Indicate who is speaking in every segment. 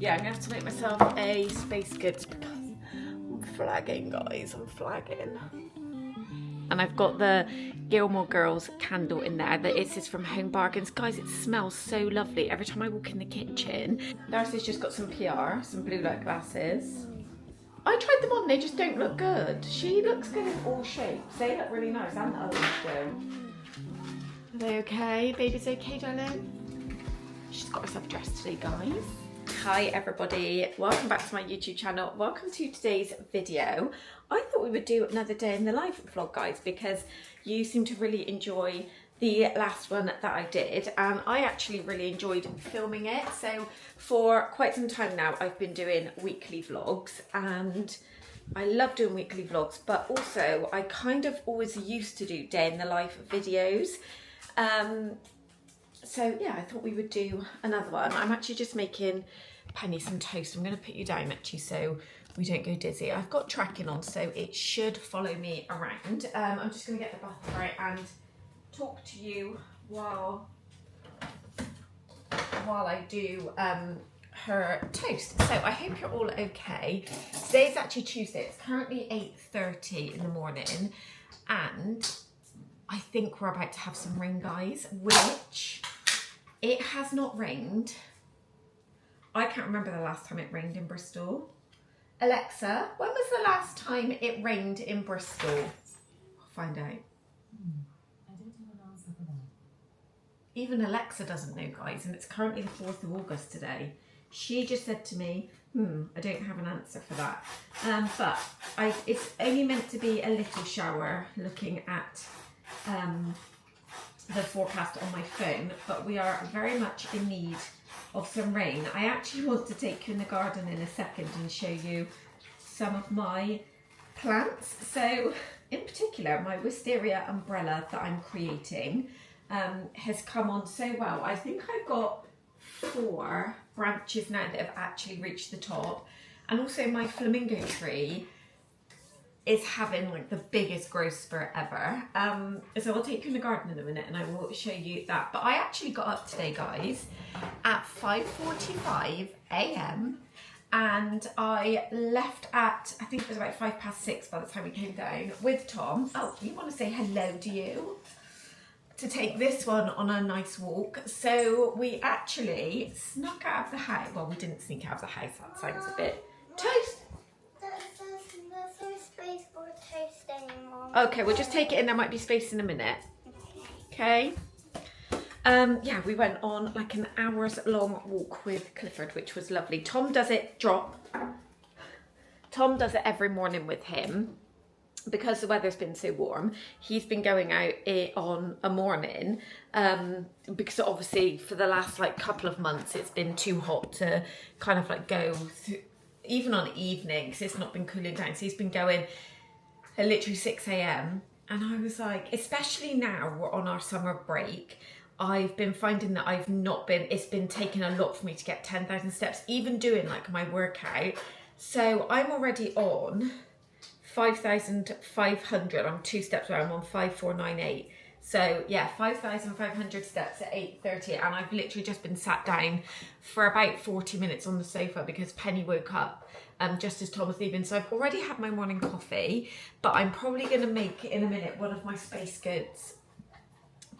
Speaker 1: Yeah, I'm gonna have to make myself a space goods because I'm flagging, guys. I'm flagging. And I've got the Gilmore Girls candle in there. This is from Home Bargains. Guys, it smells so lovely every time I walk in the kitchen. Darcy's just got some PR, some blue light glasses. I tried them on, they just don't look good. She looks good in all shapes. They look really nice, and the others do. Are they okay? Baby's okay, darling? She's got herself dressed today, guys. Hi everybody, welcome back to my YouTube channel. Welcome to today's video. I thought we would do another day in the life vlog, guys, because you seem to really enjoy the last one that I did, and I actually really enjoyed filming it. So for quite some time now I've been doing weekly vlogs, and I love doing weekly vlogs, but also I kind of always used to do day in the life videos. So yeah, I thought we would do another one. I'm actually just making Penny some toast. I'm going to put you down actually so we don't go dizzy. I've got tracking on, so it should follow me around. I'm just going to get the butter out and talk to you while I do her toast. So I hope you're all okay. Today's actually Tuesday. It's currently 8:30 in the morning, and I think we're about to have some rain, guys, which it has not rained. I can't remember the last time it rained in Bristol. Alexa, when was the last time it rained in Bristol? I'll find out.
Speaker 2: I don't have an answer for that.
Speaker 1: Even Alexa doesn't know, guys, and it's currently the 4th of August today. She just said to me, I don't have an answer for that. But it's only meant to be a little shower looking at the forecast on my phone, but we are very much in need of some rain. I actually want to take you in the garden in a second and show you some of my plants. So in particular, my wisteria umbrella that I'm creating has come on so well. I think I've got 4 branches now that have actually reached the top, and also my flamingo tree is having like the biggest growth spurt ever. So I'll take you in the garden in a minute and I will show you that. But I actually got up today, guys, at 5:45 a.m. and I left at, I think it was about 6:05 by the time we came down with Tom. Oh, you want to say hello, do you? To take this one on a nice walk. So we actually snuck out of the house. Well, we didn't sneak out of the house, that sounds a bit toast.
Speaker 3: There's no space for toast anymore.
Speaker 1: Okay, we'll just take it in. There might be space in a minute. Okay. Yeah, we went on like an hour's long walk with Clifford, which was lovely. Tom does it every morning with him. Because the weather's been so warm, he's been going out on a morning because obviously for the last like couple of months it's been too hot to kind of like go through, even on evenings it's not been cooling down, so he's been going at literally 6 a.m. and I was like, especially now we're on our summer break, I've been finding that it's been taking a lot for me to get 10,000 steps, even doing like my workout. So I'm already on 5,500. I'm 2 steps away. I'm on 5,498. So yeah, 5,500 steps at 8:30, and I've literally just been sat down for about 40 minutes on the sofa because Penny woke up just as Tom was leaving. So I've already had my morning coffee, but I'm probably going to make in a minute one of my Space Goods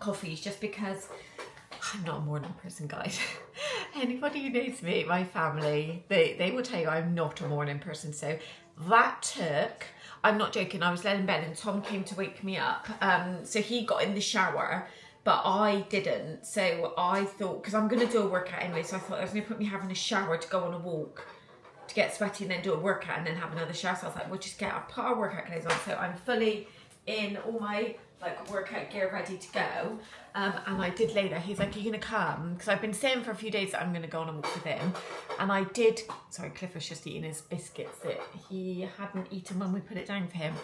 Speaker 1: coffees, just because I'm not a morning person, guys. Anybody who knows me, my family, they will tell you I'm not a morning person. So that took, I'm not joking, I was laying in bed and Tom came to wake me up. So he got in the shower, but I didn't. So I thought, because I'm going to do a workout anyway, so I thought there's no point me having a shower to go on a walk, to get sweaty and then do a workout and then have another shower. So I was like, we'll just put our workout clothes on. So I'm fully in all my like workout gear ready to go. And I did later, he's like, are you gonna come? Because I've been saying for a few days that I'm gonna go on a walk with him. And I did, sorry, Clifford's just eating his biscuits that he hadn't eaten when we put it down for him.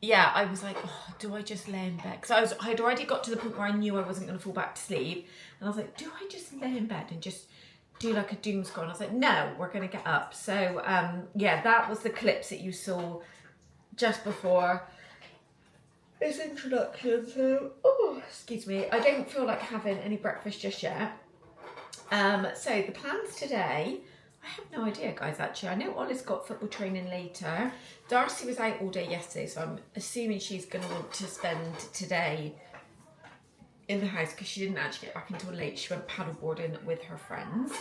Speaker 1: Yeah, I was like, oh, do I just lay in bed? Because I'd already got to the point where I knew I wasn't gonna fall back to sleep. And I was like, do I just lay in bed and just do like a doom scroll? And I was like, no, we're gonna get up. So yeah, that was the clips that you saw just before this introduction. So, oh, excuse me, I don't feel like having any breakfast just yet. So the plans today, I have no idea, guys, actually. I know Ollie's got football training later. Darcy was out all day yesterday, so I'm assuming she's going to want to spend today in the house because she didn't actually get back until late. She went paddleboarding with her friends.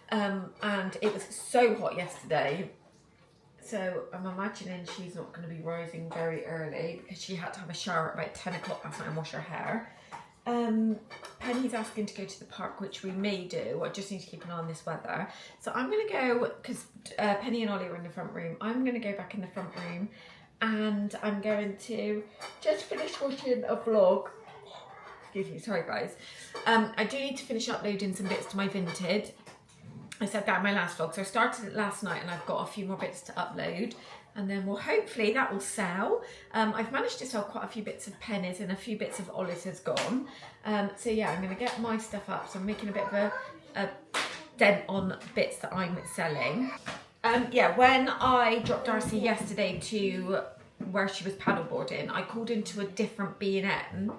Speaker 1: And it was so hot yesterday. So I'm imagining she's not going to be rising very early because she had to have a shower at about 10 o'clock last night and wash her hair. Penny's asking to go to the park, which we may do. I just need to keep an eye on this weather. So I'm going to go, because Penny and Ollie are in the front room, I'm going to go back in the front room and I'm going to just finish watching a vlog. Excuse me, sorry guys. I do need to finish uploading some bits to my Vinted. I said that in my last vlog, so I started it last night and I've got a few more bits to upload. And then hopefully that will sell. I've managed to sell quite a few bits of Penny's and a few bits of Ollie's has gone. So yeah, I'm gonna get my stuff up. So I'm making a bit of a dent on bits that I'm selling. Yeah, when I dropped Darcy yesterday to where she was paddleboarding, I called into a different B&M.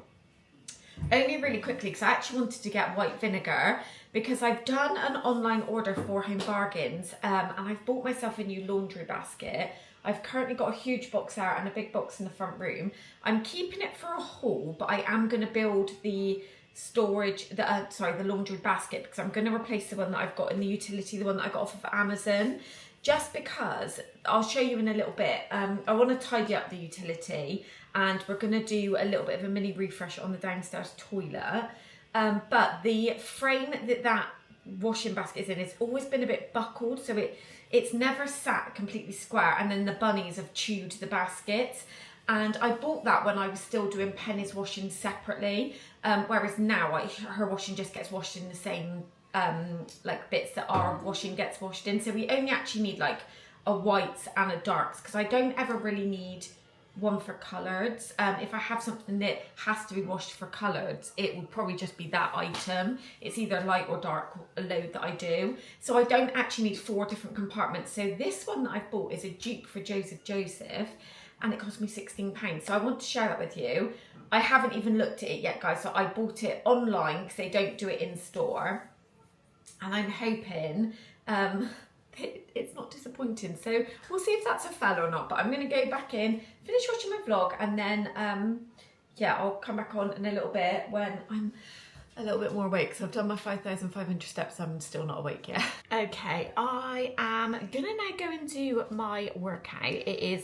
Speaker 1: Only really quickly because I actually wanted to get white vinegar because I've done an online order for Home Bargains and I've bought myself a new laundry basket. I've currently got a huge box out and a big box in the front room. I'm keeping it for a haul, but I am going to build the storage, the laundry basket because I'm going to replace the one that I've got in the utility, the one that I got off of Amazon. Just because, I'll show you in a little bit, I want to tidy up the utility and we're going to do a little bit of a mini refresh on the downstairs toilet. But the frame that washing basket is in has always been a bit buckled, so it's never sat completely square, and then the bunnies have chewed the basket. And I bought that when I was still doing Penny's washing separately, whereas now her washing just gets washed in the same like bits that our washing gets washed in. So we only actually need like a whites and a darks because I don't ever really need one for coloured. If I have something that has to be washed for coloured, it would probably just be that item. It's either light or dark load that I do. So I don't actually need 4 different compartments. So this one that I've bought is a dupe for Joseph and it cost me £16. So I want to share that with you. I haven't even looked at it yet, guys. So I bought it online because they don't do it in store. And I'm hoping it's not disappointing. So we'll see if that's a fell or not. But I'm going to go back in, finish watching my vlog, and then yeah, I'll come back on in a little bit when I'm a little bit more awake. So I've done my 5,500 steps. I'm still not awake yet. Okay, I am gonna now go and do my workout. It is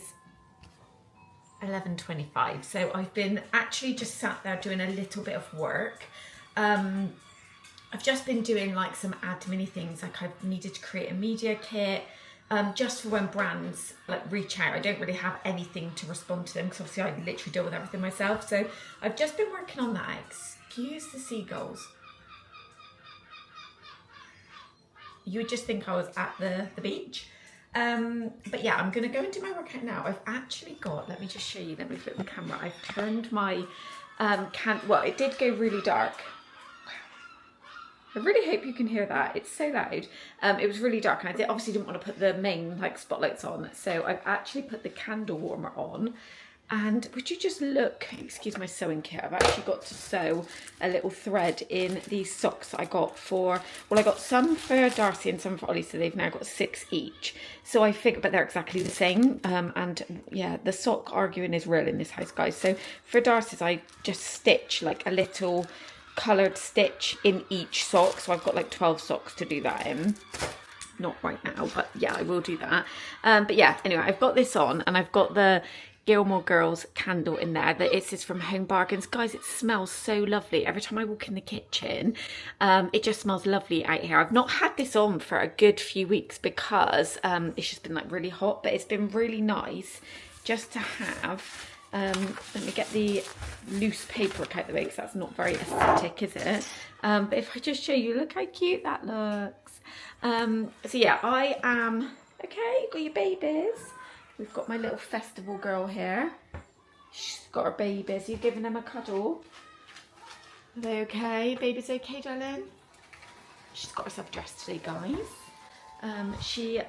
Speaker 1: 11:25. So I've been actually just sat there doing a little bit of work. I've just been doing like some admin things, like I've needed to create a media kit just for when brands like reach out. I don't really have anything to respond to them because obviously I literally deal with everything myself. So I've just been working on that. Excuse the seagulls. You would just think I was at the beach. But yeah, I'm going to go and do my workout now. I've actually got, let me just show you, let me flip the camera. I've turned my, well, it did go really dark. I really hope you can hear that. It's so loud. It was really dark and I obviously didn't want to put the main like spotlights on. So I've actually put the candle warmer on. And would you just look, excuse my sewing kit, I've actually got to sew a little thread in these socks that I got for, well, I got some for Darcy and some for Ollie, so they've now got 6 each. So I figured, but they're exactly the same. And yeah, the sock arguing is real in this house, guys. So for Darcy's, I just stitch like a little coloured stitch in each sock. So I've got like 12 socks to do that in. Not right now, but yeah, I will do that. But yeah, anyway, I've got this on and I've got the Gilmore Girls candle in there. That is from Home Bargains. Guys, it smells so lovely. Every time I walk in the kitchen, it just smells lovely out here. I've not had this on for a good few weeks because it's just been like really hot, but it's been really nice just to have. Let me get the loose paperwork out the way because that's not very aesthetic, is it? But if I just show you, look how cute that looks. So yeah, I am, okay, got your babies. We've got my little festival girl here. She's got her babies. Are you giving them a cuddle? Are they okay? Baby's okay, darling? She's got herself dressed today, guys.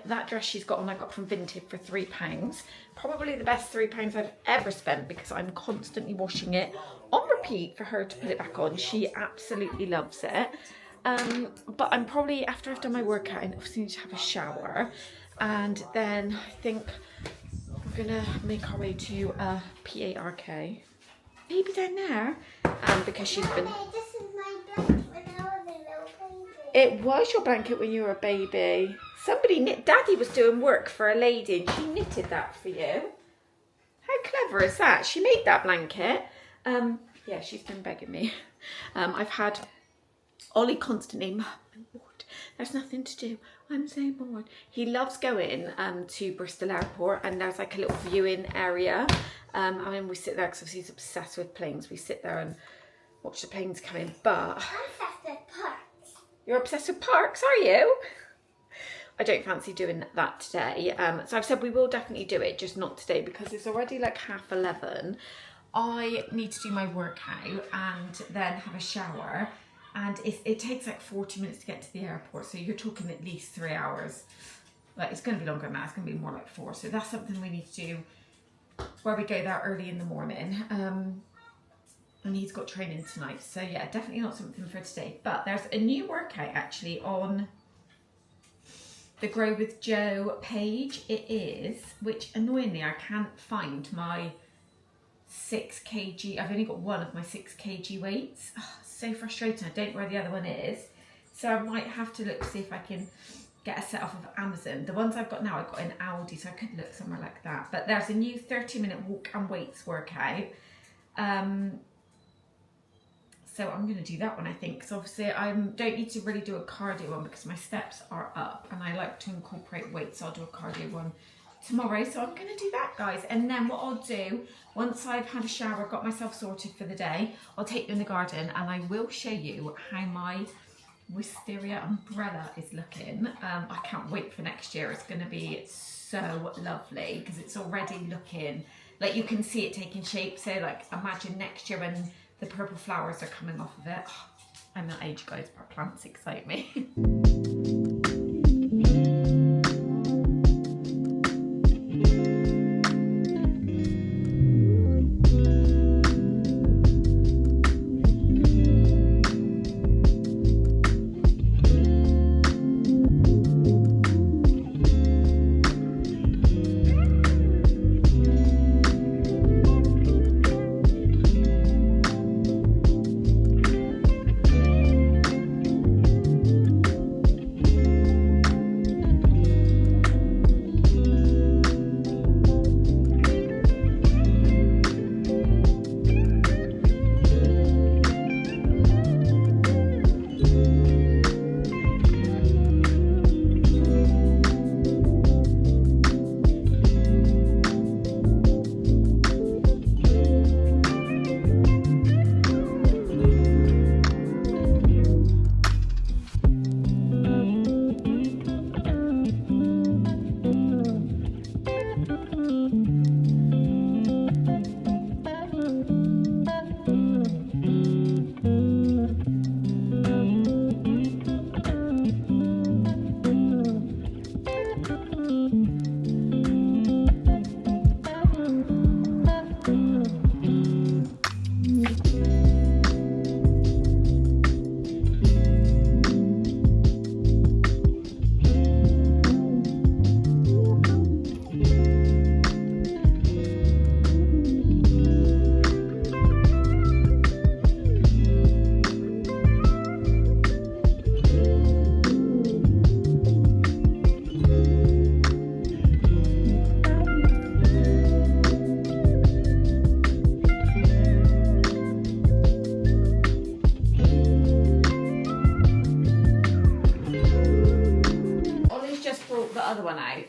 Speaker 1: That dress she's got on I got from Vinted for £3. Probably the best £3 I've ever spent because I'm constantly washing it on repeat for her to put it back on. She absolutely loves it. But I'm probably, after I've done my workout, I obviously need to have a shower. And then I think we're gonna make our way to P-A-R-K. Baby down there. Because she's been...
Speaker 3: This is my blanket when I was a little baby.
Speaker 1: It was your blanket when you were a baby. Somebody knit... Daddy was doing work for a lady and she knitted that for you. How clever is that? She made that blanket. Yeah, she's been begging me. I've had Ollie constantly, Mum, I'm bored. There's nothing to do. I'm so bored. He loves going to Bristol Airport, and there's like a little viewing area. I mean, we sit there because he's obsessed with planes. We sit there and watch the planes come in. But
Speaker 3: I'm obsessed with parks.
Speaker 1: you're obsessed with parks, are you? I don't fancy doing that today. So I've said we will definitely do it, just not today because it's already like 11:30. I need to do my workout and then have a shower. And it takes like 40 minutes to get to the airport. So you're talking at least 3 hours. Like, it's going to be longer than that. It's going to be more like 4. So that's something we need to do where we go there early in the morning. And he's got training tonight. So yeah, definitely not something for today. But there's a new workout actually on the Grow with Joe page. It is, which annoyingly I can't find my 6 kg. I've only got one of my 6 kg weights. Oh, so frustrating. I don't know where the other one is. So I might have to look to see if I can get a set off of Amazon. The ones I've got now, I've got in Aldi, so I could look somewhere like that. But there's a new 30-minute walk and weights workout. So I'm going to do that one, I think, because obviously I don't need to really do a cardio one because my steps are up and I like to incorporate weights, so I'll do a cardio one tomorrow. So I'm going to do that, guys. And then what I'll do, once I've had a shower, got myself sorted for the day, I'll take you in the garden and I will show you how my wisteria umbrella is looking. I can't wait for next year. It's going to be so lovely because it's already looking, like you can see it taking shape. So like imagine next year when the purple flowers are coming off of it. Oh, I'm that age, guys, but plants excite me.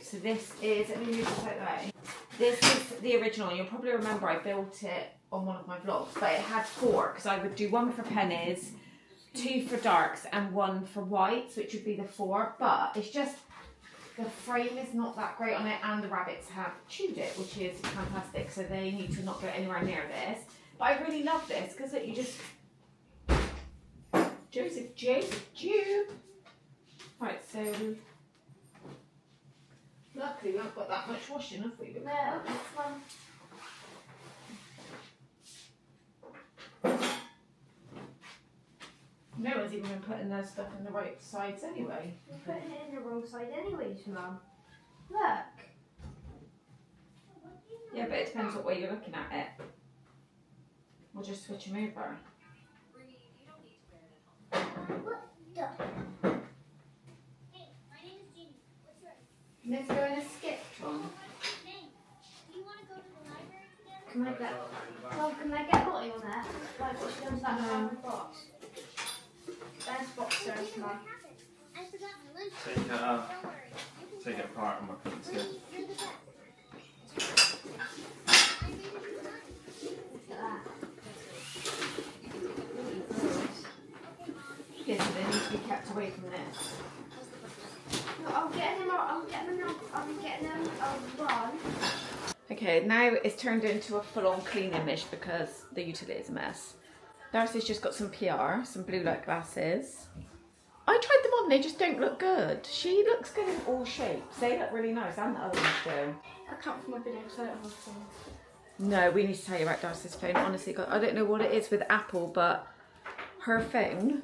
Speaker 1: So this is, let me move this out the way. This is the original. You'll probably remember I built it on one of my vlogs, but it had 4 because I would do 1 for pennies, 2 for darks and 1 for whites, which would be the 4. But it's just, the frame is not that great on it and the rabbits have chewed it, which is fantastic. So they need to not go anywhere near this. But I really love this because you just, Joseph, Jude. Right, so luckily we haven't got that much washing, have we?
Speaker 3: No, this one.
Speaker 1: No one's even been putting their stuff in the right sides anyway.
Speaker 4: You're putting it in the wrong side anyways, Mum. Look.
Speaker 1: Yeah, but it depends what way you're looking at it. We'll just switch them over.
Speaker 3: What the? Hey, my name is Jeannie. What's yours?
Speaker 1: Let's go in a skip, Tom.
Speaker 3: Name. Do you want to go to the library together?
Speaker 4: Can I get Lottie on there? Like what she does that round box. There's boxers, Mum.
Speaker 3: I forgot my lunch.
Speaker 5: Take it
Speaker 3: Don't worry. You can
Speaker 5: take it apart and we'll put it together.
Speaker 3: You're the best.
Speaker 4: Look at that.
Speaker 1: Yes, so they need to be kept away from this.
Speaker 4: No, I'm getting them run.
Speaker 1: Okay, now it's turned into a full-on cleaning mish because the utility is a mess. Darcy's just got some PR, some blue light glasses. I tried them on, they just don't look good. She looks good in all shapes. They look really nice, and the other ones do.
Speaker 4: I can't find my video because I don't have a phone.
Speaker 1: No, we need to tell you about Darcy's phone. Honestly, God, I don't know what it is with Apple, but her phone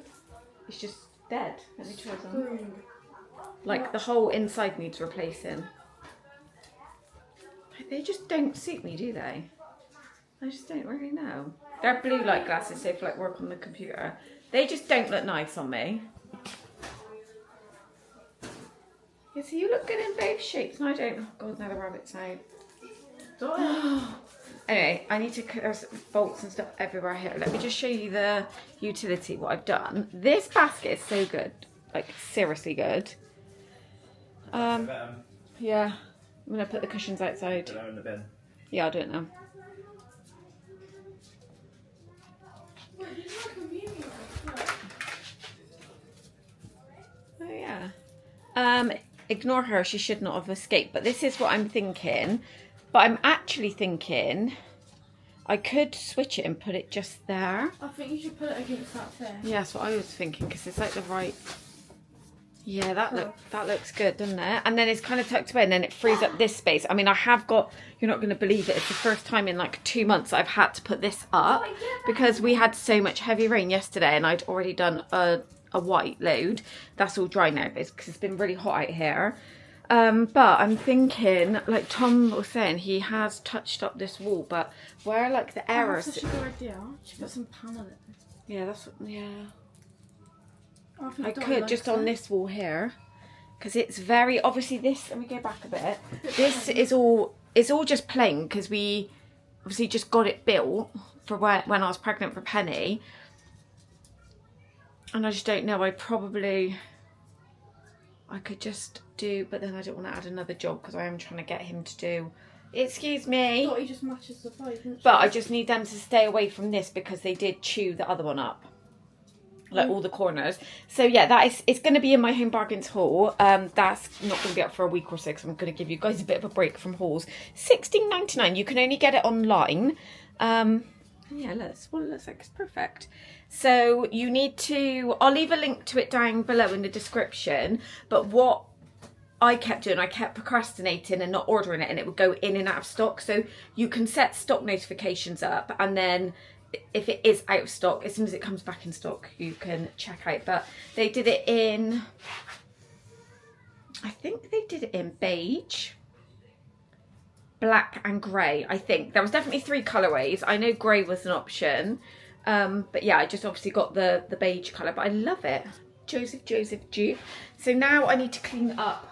Speaker 1: is just dead. Let me try some. Like, the whole inside needs replacing. They just don't suit me, do they? I just don't really know. They're blue light glasses, so for like work on the computer. They just don't look nice on me. Yeah, so you look good in both shapes, and I don't. Oh God, now the rabbit's out. Anyway, I need to. There's bolts and stuff everywhere here. Let me just show you the utility. What I've done. This basket is so good, like seriously good. Yeah, I'm gonna put the cushions outside.
Speaker 5: Put them in the bin.
Speaker 1: Yeah, I'll do it now. Oh yeah. Ignore her. She should not have escaped. But this is what I'm thinking. But I'm actually thinking I could switch it and put it just there.
Speaker 4: I think you should put it against that thing.
Speaker 1: Yeah, that's what I was thinking because it's like the right. Yeah, that looks good, doesn't it? And then it's kind of tucked away, and then it frees up this space. I mean, I have got. You're not going to believe it. It's the first time in like 2 months I've had to put this up because we had so much heavy rain yesterday, and I'd already done a white load. That's all dry now because it's been really hot out here. But I'm thinking, like Tom was saying, he has touched up this wall, but where like the errors.
Speaker 4: That's a good idea. She put some pan on it.
Speaker 1: Yeah, that's yeah.
Speaker 4: Oh,
Speaker 1: I could just on this wall here, because it's very obviously this. Let me go back a bit. This is all. It's all just plain because we obviously just got it built for when I was pregnant for Penny, and I just don't know. I could just do, but then I don't want to add another job because I am trying to get him to do. Excuse me.
Speaker 4: I thought he just matches the pipe, didn't
Speaker 1: But I just need them to stay away from this because they did chew the other one up. Like all the corners. So yeah, it's going to be in my Home Bargains haul. That's not going to be up for a week or so because I'm going to give you guys a bit of a break from hauls. $16.99. You can only get it online. Yeah, looks like it's perfect. So you need to. I'll leave a link to it down below in the description. But what I kept doing, I kept procrastinating and not ordering it, and it would go in and out of stock. So you can set stock notifications up, and then if it is out of stock, as soon as it comes back in stock, you can check out. But they did it in, I think they did it in beige, black and grey. I think there was definitely 3 colourways. I know grey was an option, but yeah, I just obviously got the beige colour, but I love it. Joseph Duke. So now I need to clean up.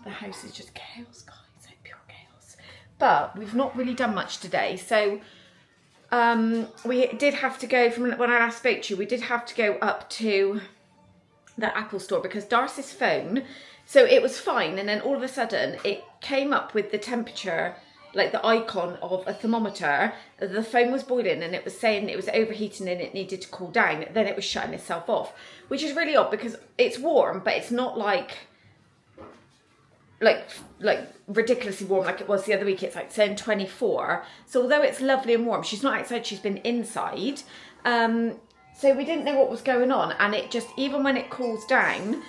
Speaker 1: The house is just chaos, guys. Like pure chaos. But we've not really done much today. So we did have to go, from when I last spoke to you, we did have to go up to the Apple store because Darcy's phone, so it was fine, and then all of a sudden it came up with the temperature, like the icon of a thermometer. The phone was boiling and it was saying it was overheating and it needed to cool down. Then it was shutting itself off, which is really odd because it's warm, but it's not like ridiculously warm like it was the other week. It's like saying 24. So although it's lovely and warm, she's not outside, she's been inside. So we didn't know what was going on, and it just, even when it cools down,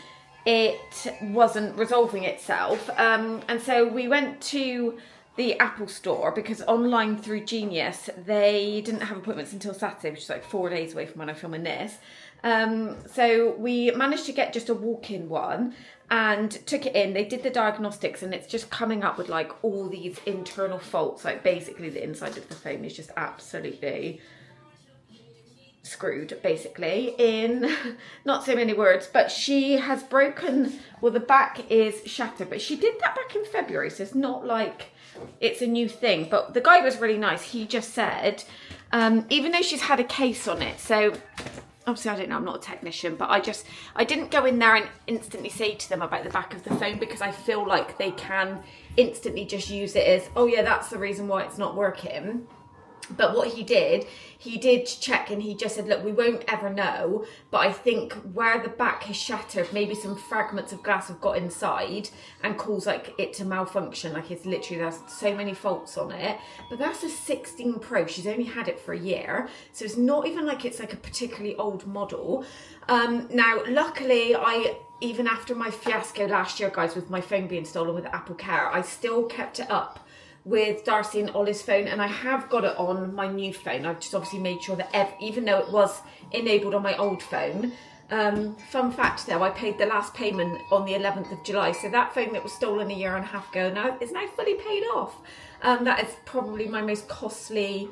Speaker 1: it wasn't resolving itself. And so we went to the Apple store because online through Genius, they didn't have appointments until Saturday, which is like 4 days away from when I'm filming this. So we managed to get just a walk-in one and took it in. They did the diagnostics and it's just coming up with like all these internal faults. Like basically the inside of the phone is just absolutely screwed, basically, in not so many words. But she has broken, well, the back is shattered, but she did that back in February, so it's not like it's a new thing. But the guy was really nice. He just said, even though she's had a case on it, so obviously I don't know, I'm not a technician, but I didn't go in there and instantly say to them about the back of the phone, because I feel like they can instantly just use it as, oh yeah, that's the reason why it's not working. But what he did check, and he just said, look, we won't ever know, but I think where the back has shattered, maybe some fragments of glass have got inside and caused like it to malfunction. Like it's literally, there's so many faults on it. But that's a 16 Pro. She's only had it for a year, so it's not even like it's like a particularly old model. Now, luckily, even after my fiasco last year, guys, with my phone being stolen with Apple Care, I still kept it up with Darcy and Ollie's phone, and I have got it on my new phone. I've just obviously made sure that even though it was enabled on my old phone, fun fact though, I paid the last payment on the 11th of July, so that phone that was stolen a year and a half ago now is now fully paid off. That is probably my most costly,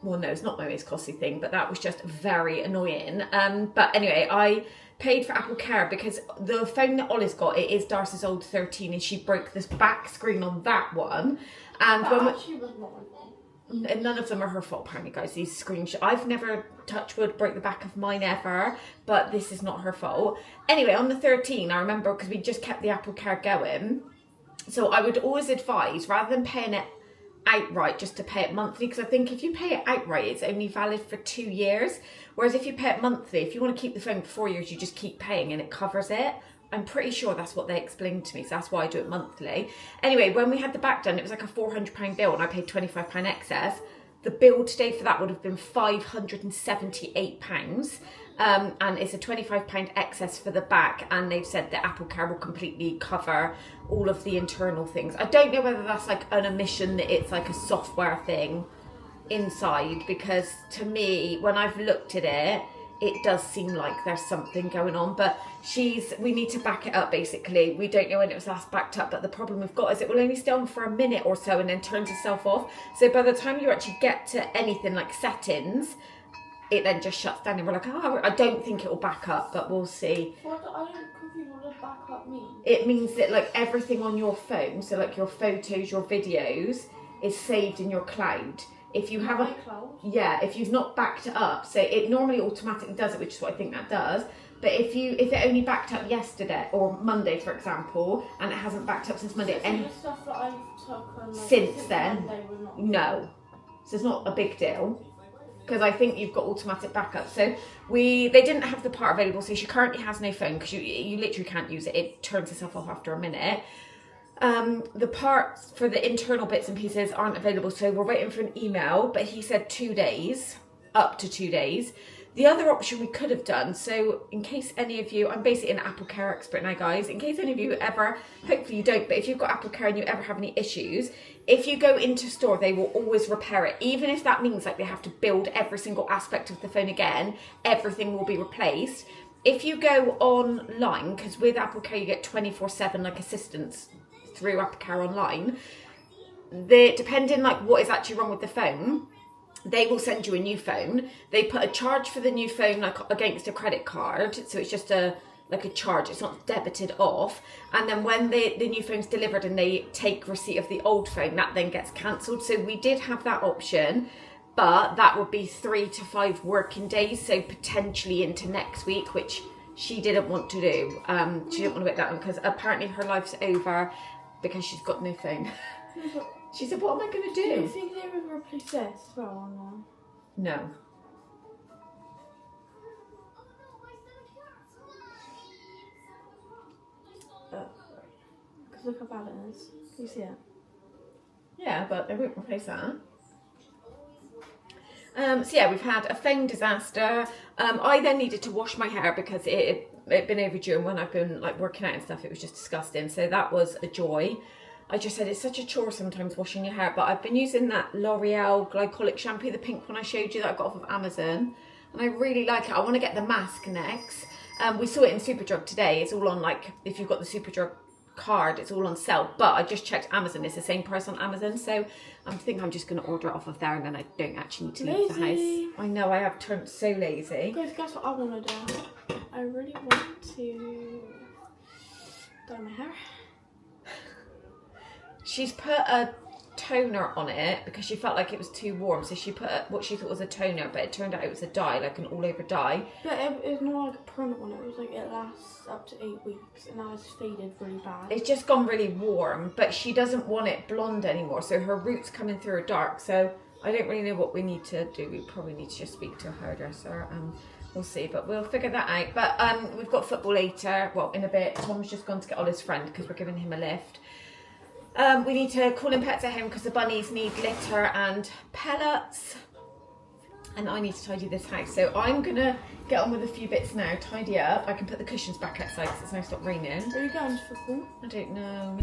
Speaker 1: well no, it's not my most costly thing, but that was just very annoying. But anyway, I paid for Apple Care because the phone that Ollie's got, it is Darcy's old 13, and she broke this back screen on that one. And none of them are her fault, apparently, guys. These screenshots, I've never, touch wood, broke the back of mine ever, but this is not her fault. Anyway, on the 13, I remember, because we just kept the Apple Care going, so I would always advise, rather than paying it outright, just to pay it monthly, because I think if you pay it outright, it's only valid for 2 years, whereas if you pay it monthly, if you want to keep the phone for 4 years, you just keep paying and it covers it. I'm pretty sure that's what they explained to me, so that's why I do it monthly. Anyway, when we had the back done, it was like a £400 bill and I paid £25 excess. The bill today for that would have been £578, and it's a £25 excess for the back, and they've said that Apple Care will completely cover all of the internal things. I don't know whether that's like an omission, that it's like a software thing inside, because to me, when I've looked at it, it does seem like there's something going on. But we need to back it up, basically. We don't know when it was last backed up, but the problem we've got is it will only stay on for a minute or so and then turns itself off. So by the time you actually get to anything like settings, it then just shuts down and we're like, oh, I don't think it will back up, but we'll see.
Speaker 4: I don't confuse what does back up mean.
Speaker 1: It means that like everything on your phone, so like your photos, your videos, is saved in your cloud. If you haven't, yeah, if you've not backed it up, so it normally automatically does it, which is what I think that does. But if it only backed up yesterday or Monday, for example, and it hasn't backed up since Monday,
Speaker 4: and the stuff that I took on, like,
Speaker 1: since then,
Speaker 4: Monday were not
Speaker 1: no, so it's not a big deal, because I think you've got automatic backup. So they didn't have the part available, so she currently has no phone, because you literally can't use it. It turns itself off after a minute. The parts for the internal bits and pieces aren't available, so we're waiting for an email, but he said 2 days, up to 2 days. The other option we could have done, so in case any of you, I'm basically an Apple Care expert now, guys, in case any of you ever, hopefully you don't, but if you've got Apple Care and you ever have any issues, if you go into store, they will always repair it, even if that means like they have to build every single aspect of the phone again, everything will be replaced. If you go online, because with Apple Care you get 24/7 like assistance through Apple Care online, depending like what is actually wrong with the phone, they will send you a new phone. They put a charge for the new phone like against a credit card, so it's just like a charge, it's not debited off, and then when the new phone's delivered and they take receipt of the old phone, that then gets cancelled. So we did have that option, but that would be 3 to 5 working days, so potentially into next week, which she didn't want to do. She didn't want to wait that long, because apparently her life's over because she's got no phone. She said, what am I going to do?
Speaker 4: Do you think they would replace this as well or no?
Speaker 1: No.
Speaker 4: Because look how bad it is. Can you see it?
Speaker 1: Yeah, but they won't replace that. So yeah, we've had a phone disaster. I then needed to wash my hair because it had been overdue, and when I've been like working out and stuff, it was just disgusting. So that was a joy. I just said it's such a chore sometimes washing your hair, but I've been using that L'Oreal glycolic shampoo, the pink one I showed you that I got off of Amazon, and I really like it. I want to get the mask next. We saw it in Superdrug today. It's all on, like, if you've got the Superdrug card, it's all on sale, but I just checked Amazon, it's the same price on Amazon, so I think I'm just going to order it off of there, and then I don't actually need to leave the house. I know, I have turned so lazy.
Speaker 4: Guys, guess what I want to do? I really want to dye my hair.
Speaker 1: She's put a toner on it because she felt like it was too warm, so she put what she thought was a toner, but it turned out it was a dye, like an all over dye.
Speaker 4: But it's not like a permanent one. It was like it lasts up to 8 weeks, and now it's faded really bad.
Speaker 1: It's just gone really warm, but she doesn't want it blonde anymore, so her roots coming through are dark. So I don't really know what we need to do. We probably need to just speak to a hairdresser, and we'll see, but we'll figure that out. But we've got football later, well, in a bit. Tom's just gone to get Ollie's friend because we're giving him a lift. We need to call in pets at home because the bunnies need litter and pellets. And I need to tidy this house. So I'm going to get on with a few bits now, tidy up. I can put the cushions back outside because it's now stopped raining.
Speaker 4: Are you going to football?
Speaker 1: I don't know.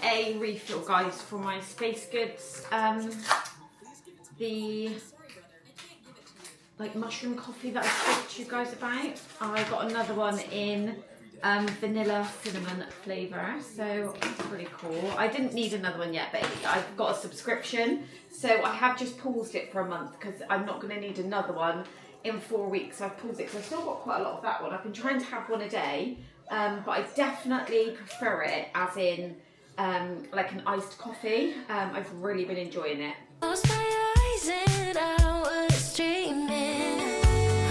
Speaker 1: A refill, guys, for my Space Goods, the like mushroom coffee that I spoke to you guys about. I got another one in vanilla cinnamon flavour, so it's pretty cool. I didn't need another one yet, but I've got a subscription, so I have just paused it for a month because I'm not going to need another one in 4 weeks. So I've paused it because I've still got quite a lot of that one. I've been trying to have one a day, but I definitely prefer it as in like an iced coffee. I've really been enjoying it.
Speaker 5: Close my eyes and I was dreaming.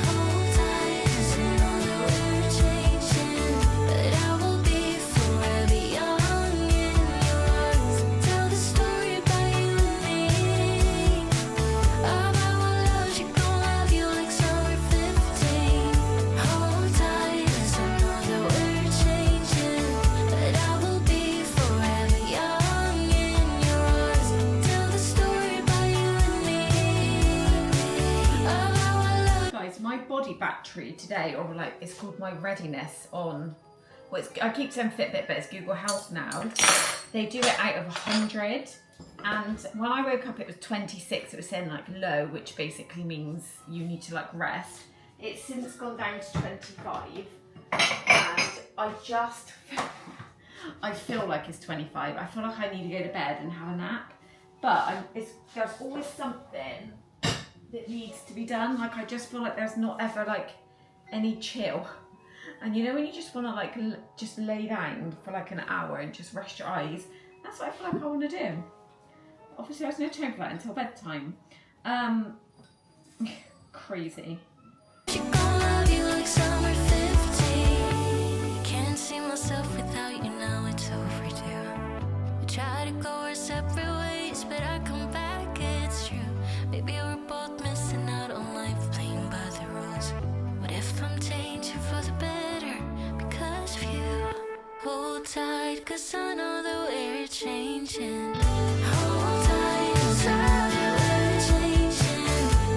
Speaker 5: Hold tight, 'cause I know that we're changing, but I will be forever young in your arms. Tell the story about you and me, about our love. She gon' love you like summer 15. Hold tight, 'cause I know that we're changing, but I will be forever young in your arms. Tell the story about you and me, about our love.
Speaker 1: Guys, my body battery today, or like it's called my readiness on, well, I keep saying Fitbit, but it's Google Health now. They do it out of 100, and when I woke up it was 26. It was saying like low, which basically means you need to like rest. It's since gone down to 25, and I feel like it's 25. I feel like I need to go to bed and have a nap, but there's always something that needs to be done. Like I just feel like there's not ever like any chill, and you know when you just want to like just lay down for like an hour and just rest your eyes. That's what I feel like I want to do. obviously there's no time for that until bedtime. Crazy.
Speaker 5: She gon' love you like summer 15. Can't see myself without you now, it's overdue. We try to go our separate ways, but I come back, it's true. Maybe we're both missing out on life, playing by the rules. What if I'm changing for the better because of you? Hold tight, cause I know that we're changing. Hold tight, cause I know we're changing.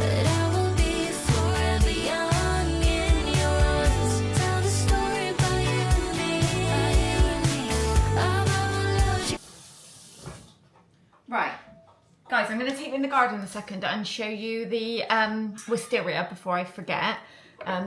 Speaker 5: But I will be forever young in your arms. Tell the story about you and me, about my love.
Speaker 1: Right, guys, I'm going to take you in the garden in a second and show you the wisteria before I forget.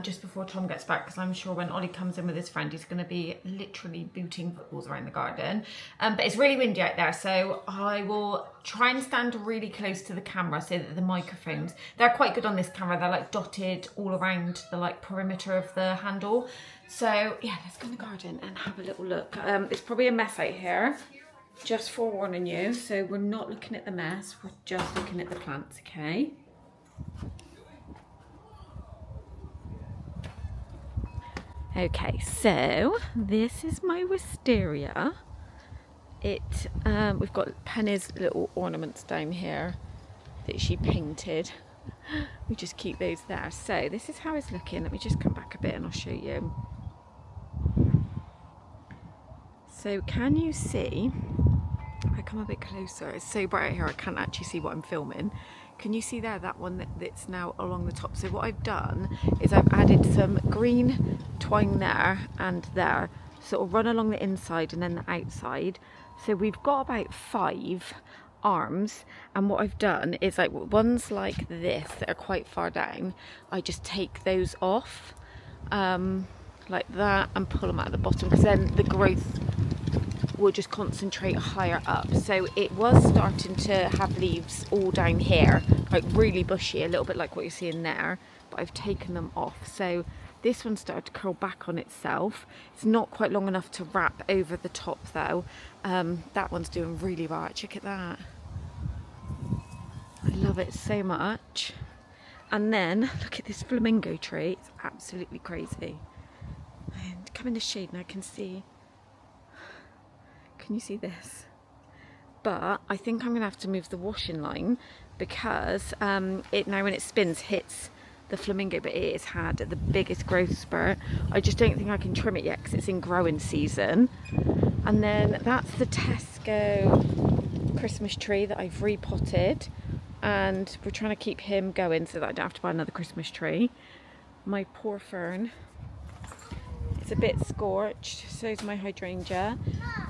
Speaker 1: Just before Tom gets back, because I'm sure when Ollie comes in with his friend, he's going to be literally booting footballs around the garden. But it's really windy out there, so I will try and stand really close to the camera so that the microphones, they're quite good on this camera. They're like dotted all around the like perimeter of the handle. So yeah, let's go in the garden and have a little look. It's probably a mess out here, just forewarning you. So we're not looking at the mess, we're just looking at the plants, okay? Okay, so this is my wisteria. We've got Penny's little ornaments down here that she painted. We just keep those there. So this is how it's looking. Let me just come back a bit and I'll show you. So can you see, if I come a bit closer, it's so bright out here I can't actually see what I'm filming. Can you see there, that one that's now along the top? So what I've done is I've added some green twine there and there, sort of run along the inside and then the outside. So we've got about 5 arms, and what I've done is like ones like this that are quite far down, I just take those off like that and pull them out at the bottom, because then the growth will just concentrate higher up. So it was starting to have leaves all down here, like really bushy, a little bit like what you're seeing there, but I've taken them off. So this one started to curl back on itself. It's not quite long enough to wrap over the top though. That one's doing really well. Check at that. I love it so much. And then look at this flamingo tree. It's absolutely crazy. And come in the shade and I can see. Can you see this? But I think I'm gonna have to move the washing line, because it now when it spins hits the flamingo, but it has had the biggest growth spurt. I just don't think I can trim it yet because it's in growing season. And then that's the Tesco Christmas tree that I've repotted, and we're trying to keep him going so that I don't have to buy another Christmas tree. My poor fern, it's a bit scorched, so is my hydrangea.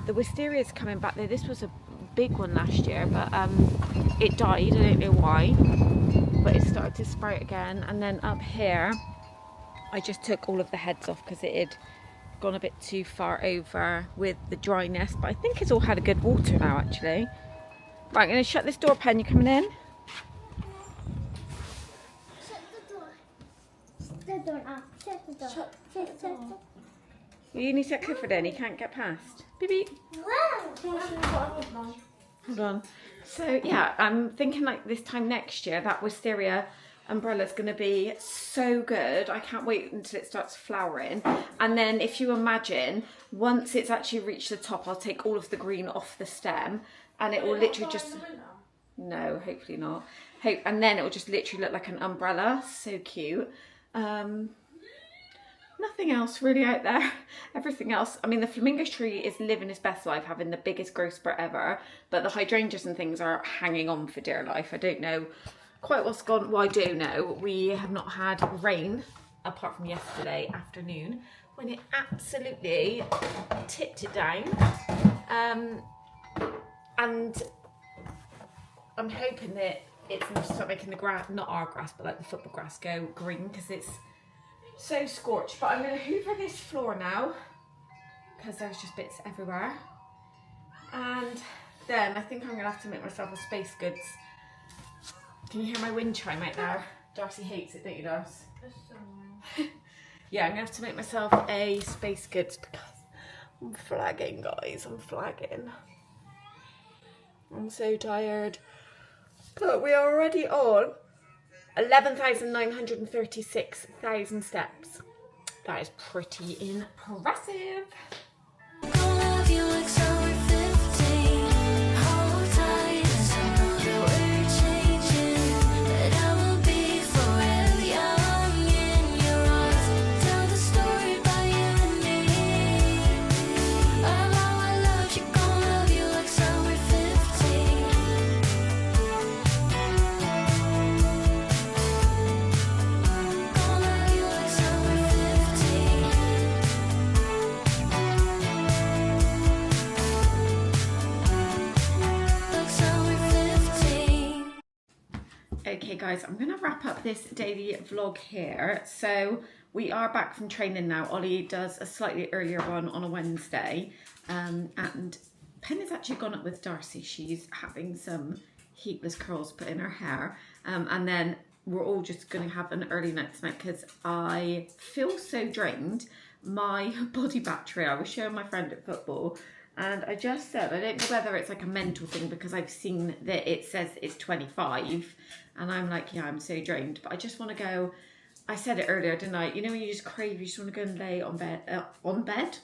Speaker 1: The wisteria is coming back there. This was a big one last year, but it died, I don't know why, but it started to sprout again. And then up here I just took all of the heads off because it had gone a bit too far over with the dryness, but I think it's all had a good water now actually. Right, I'm going to shut this door. Pen, you coming in?
Speaker 3: Shut the door. Shut the door now. Shut the door. Shut the door.
Speaker 1: Well, you need to let Clifford in, he can't get past. Beep beep.
Speaker 3: Wow.
Speaker 1: Hold on. So yeah, I'm thinking like this time next year that wisteria umbrella is going to be so good. I can't wait until it starts flowering. And then if you imagine, once it's actually reached the top, I'll take all of the green off the stem and it will literally just... No, hopefully not. And then it will just literally look like an umbrella. So cute. Nothing else really out there. Everything else, I mean, the flamingo tree is living its best life, having the biggest growth spurt ever, but the hydrangeas and things are hanging on for dear life. I don't know quite what's gone. Well, I do know we have not had rain apart from yesterday afternoon when it absolutely tipped it down, and I'm hoping that it's going to start making the grass, not our grass, but like the football grass, go green, because it's so scorched. But I'm going to hoover this floor now because there's just bits everywhere, and then I think I'm going to have to make myself a Space Goods. Can you hear my wind chime out there? Darcy hates it, don't you, Darcy? Yeah, I'm going to have to make myself a Space Goods because I'm flagging, guys. I'm flagging. I'm so tired. But we are already on 11,936,000 steps. That is pretty impressive.
Speaker 5: Gonna love you like summer 15. Hold tight, 'cause I know that we're changing, but I will be forever young in your arms. Tell the story about you and me. Of how I loved you, gonna love you like summer 15. Gonna love you like summer 15. Like summer 15.
Speaker 1: Okay guys, I'm going to wrap up this daily vlog here. So we are back from training now. Ollie does a slightly earlier one on a Wednesday, and Pen has actually gone up with Darcy. She's having some heatless curls put in her hair, and then we're all just going to have an early night tonight because I feel so drained. My body battery, I was showing my friend at football, and I just said, I don't know whether it's like a mental thing because I've seen that it says it's 25, and I'm like, yeah, I'm so drained, but I just want to go. I said it earlier, didn't I? You know when you just crave, you just want to go and lay on bed,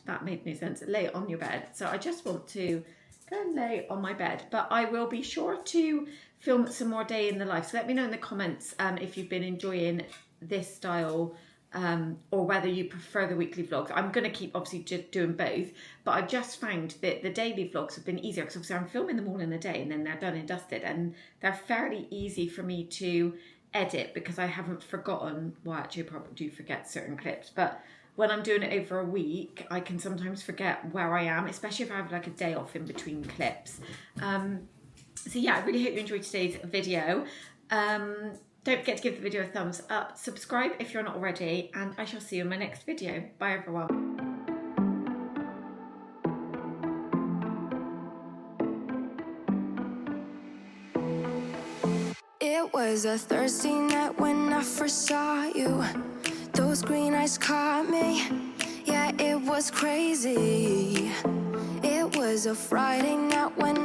Speaker 1: that made no sense, lay on your bed. So I just want to go and lay on my bed, but I will be sure to film some more day in the life. So let me know in the comments if you've been enjoying this style, or whether you prefer the weekly vlogs. I'm going to keep obviously doing both, but I've just found that the daily vlogs have been easier because obviously I'm filming them all in a day and then they're done and dusted, and they're fairly easy for me to edit because I haven't forgotten. Well, actually I probably do forget certain clips, but when I'm doing it over a week, I can sometimes forget where I am, especially if I have like a day off in between clips. So yeah, I really hope you enjoyed today's video. Don't forget to give the video a thumbs up, subscribe if you're not already, and I shall see you in my next video. Bye everyone.
Speaker 5: It was a Thursday night when I first saw you. Those green eyes caught me. Yeah, it was crazy. It was a Friday night when